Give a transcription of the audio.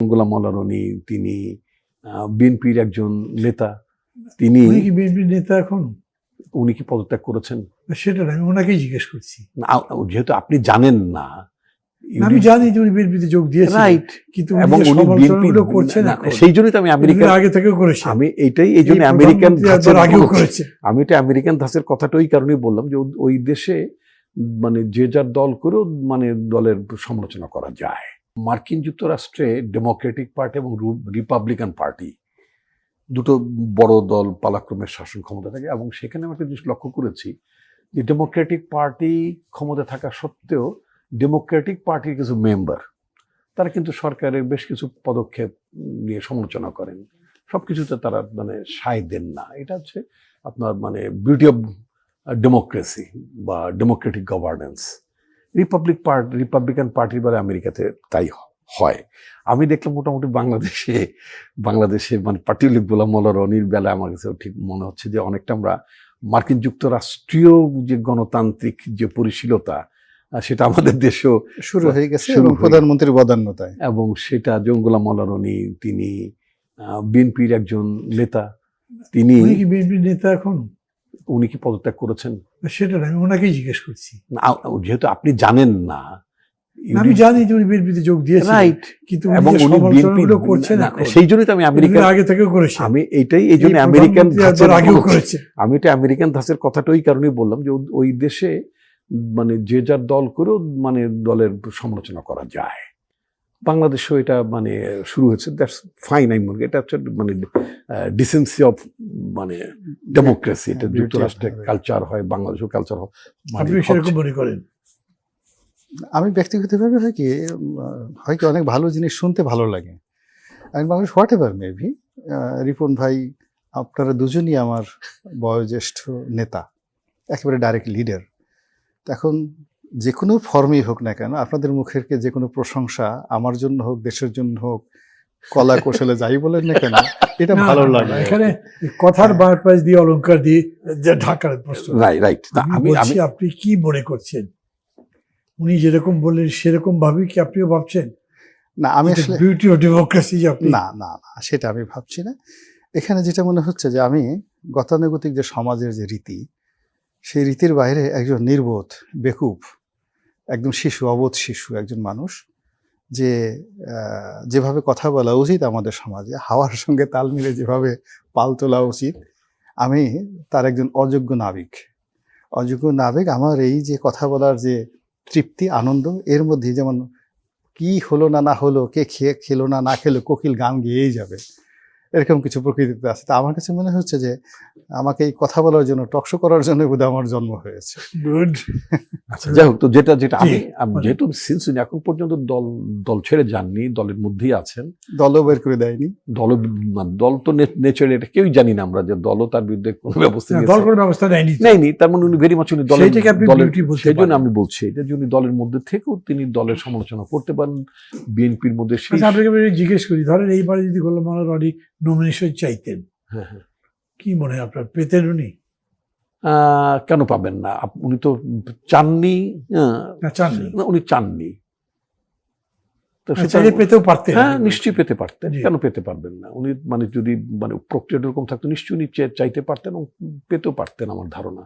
গোলাম মোল্লা রনি তিনি বিএনপির একজন নেতা। তিনি কি বিএনপির নেতা এখন? উনি কি পদত্যাগ করেছেন? সেটা আমি ওনাকেই জিজ্ঞেস করছি। যেহেতু আপনি জানেন না। আমি জানি যে উনি বিএনপিতে যোগ দিয়েছেন, রাইট, কিন্তু এবং উনি বিএনপি করছেন না, সেই জন্যই তো আমি আমেরিকান আগে থেকেও করেছি। আমি এইটাই এই জন্য আমেরিকান আগেও করেছে। আমি এটা আমেরিকান ধাঁচের কথাটা ওই কারণেই বললাম যে ওই দেশে মানে যে যার দল করেও মানে দলের সমালোচনা করা যায়। মার্কিন যুক্তরাষ্ট্রে ডেমোক্রেটিক পার্টি এবং রিপাবলিকান পার্টি দুটো বড় দল পালাক্রমে শাসন ক্ষমতা থাকে, এবং সেখানে আমি একটা জিনিস লক্ষ্য করেছি যে ডেমোক্রেটিক পার্টি ক্ষমতা থাকা সত্ত্বেও ডেমোক্রেটিক পার্টির কিছু মেম্বার তারা কিন্তু সরকারের বেশ কিছু পদক্ষেপ নিয়ে সমালোচনা করেন, সবকিছুতে তারা মানে সায় দেন না। এটা হচ্ছে আপনার মানে বিউটি অফ ডেমোক্রেসি বা ডেমোক্রেটিক গভর্নেন্স। রিপাবলিকান পার্টির বেলায় আমেরিকাতে তাই হয়। আমি দেখলাম মোটামুটি বাংলাদেশে মানে পার্টিকুলার গোলাম মোল্লা রনির বেলায় আমার কাছে ঠিক মনে হচ্ছে যে অনেকটা আমরা মার্কিন যুক্তরাষ্ট্রীয় যে গণতান্ত্রিক যে পরিশীলতা সেটা আমাদের দেশেও শুরু হয়ে গেছে এবং প্রধানমন্ত্রীর বদান্যতায়, এবং সেটা গোলাম মোল্লা রনি তিনি বিএনপির একজন নেতা। তিনি কি বিএনপির নেতা এখন? উনি কি পদত্যাগ করেছেন? সেটা আমি ওনাকেই জিজ্ঞেস করছি। যেহেতু আপনি জানেন না। আমি জানি যে উনি বিএনপিতে যোগ দিয়েছেন, রাইট, কিন্তু এবং উনি বিএনপি করছেন না, সেই জন্যই তো আমি আমেরিকান আগে থেকেও করেছি। আমি এইটাই এই জন্য আমেরিকান আগেও করেছে। আমি এটা আমেরিকান ধাঁচের কথাটা ওই কারণেই বললাম যে ওই দেশে মানে যে যার দল করেও মানে দলের সমালোচনা করা যায়। বাংলাদেশেও এটা মানে শুরু হয়েছে, দ্যাটস ফাইন। আমি মনে করি এটা হচ্ছে মানে ডিসেন্সি অফ মানে ডেমোক্রেসি। এটা যুক্তরাষ্ট্রের কালচার হয়, বাংলাদেশেও কালচার হয়। আপনি সেরকম মনে করেন? আমি ব্যক্তিগতভাবে হয় কি অনেক ভালো জিনিস শুনতে ভালো লাগে। আমি Bangladesh what ever maybe Ripon ভাই, আপনারা দুজনই আমার বয়োজ্যেষ্ঠ নেতা, একেবারে ডাইরেক্ট লিডার। এখন যে কোনো ফর্মেই হোক না কেন, আপনাদের মুখের যে কোনো প্রশংসা আমার জন্য হোক, দেশের জন্য হোক, কলা কৌশলে যাই বলেন না কেন, এটা ভালো লাগে। এখানে কথার বারপাশ দিয়ে অলংকার দিয়ে ঢাকার প্রশ্ন। রাইট। আপনি কি মনে করছেন? উনি যেরকম বললেন সেরকম ভাবি কি আপনিও ভাবছেন? না, আমি আসলে বিউটি অফ ডেমোক্রেসি না না না সেটা আমি ভাবছি না। এখানে যেটা মনে হচ্ছে যে আমি গতানুগতিক যে সমাজের যে রীতি, সেই রীতির বাইরে একজন নির্বোধ বেকুব, একদম শিশু, অবোধ শিশু একজন মানুষ, যে যেভাবে কথা বলা উচিত আমাদের সমাজে, হাওয়ার সঙ্গে তাল মিলে যেভাবে পাল তোলা উচিত, আমি তার একজন অযোগ্য নাবিক। আমার এই যে কথা বলার যে তৃপ্তি, আনন্দ, এর মধ্যে যেমন কি হলো না হলো, কে খেলো না খেলো, কোকিল গান গেয়েই যাবে, এরকম কিছু প্রকৃতিতে আছে। তা আমার কাছে মনে হচ্ছে যে আমাকে এই কথা বলার জন্য, টকশো করার জন্য বোধহয় আমার জন্ম হয়েছে। গুড। আচ্ছা, যাই হোক, তো যেটা আমি যেহেতু সিনসিনি এখন পর্যন্ত দল ছেড়ে যাননি, দলের মধ্যেই আছেন, দলও বের করে দেয়নি। দল তো নেচারে এটা কেউই জানি না আমরা যে দলও তার বিরুদ্ধে কোনো ব্যবস্থা নেয়নি। তার মানে উনি ভেরি মাচ উনি দলের, সেই জন্য আমি বলছি এটা যে উনি দলের মধ্যে থেকেও তিনি দলের সমালোচনা করতে পারেন। বিএনপির মধ্যে আপনাকে জিজ্ঞেস করি, ধরেন এইবারে যদি গোলাম মোল্লা রনি নমিনেশন চাইতেন, কি মনে হয় আপনার পেতেন উনি? কেন পাবেন না? উনি তো চাননি, উনি চাননি, পেতেও পারতেন। হ্যাঁ, নিশ্চয়ই পেতে পারতেন। কেন পেতে পারবেন না? উনি মানে যদি মানে প্রক্রিয়া এরকম থাকতো নিশ্চয়ই উনি চাইতে পারতেন এবং পেতেও পারতেন আমার ধারণা।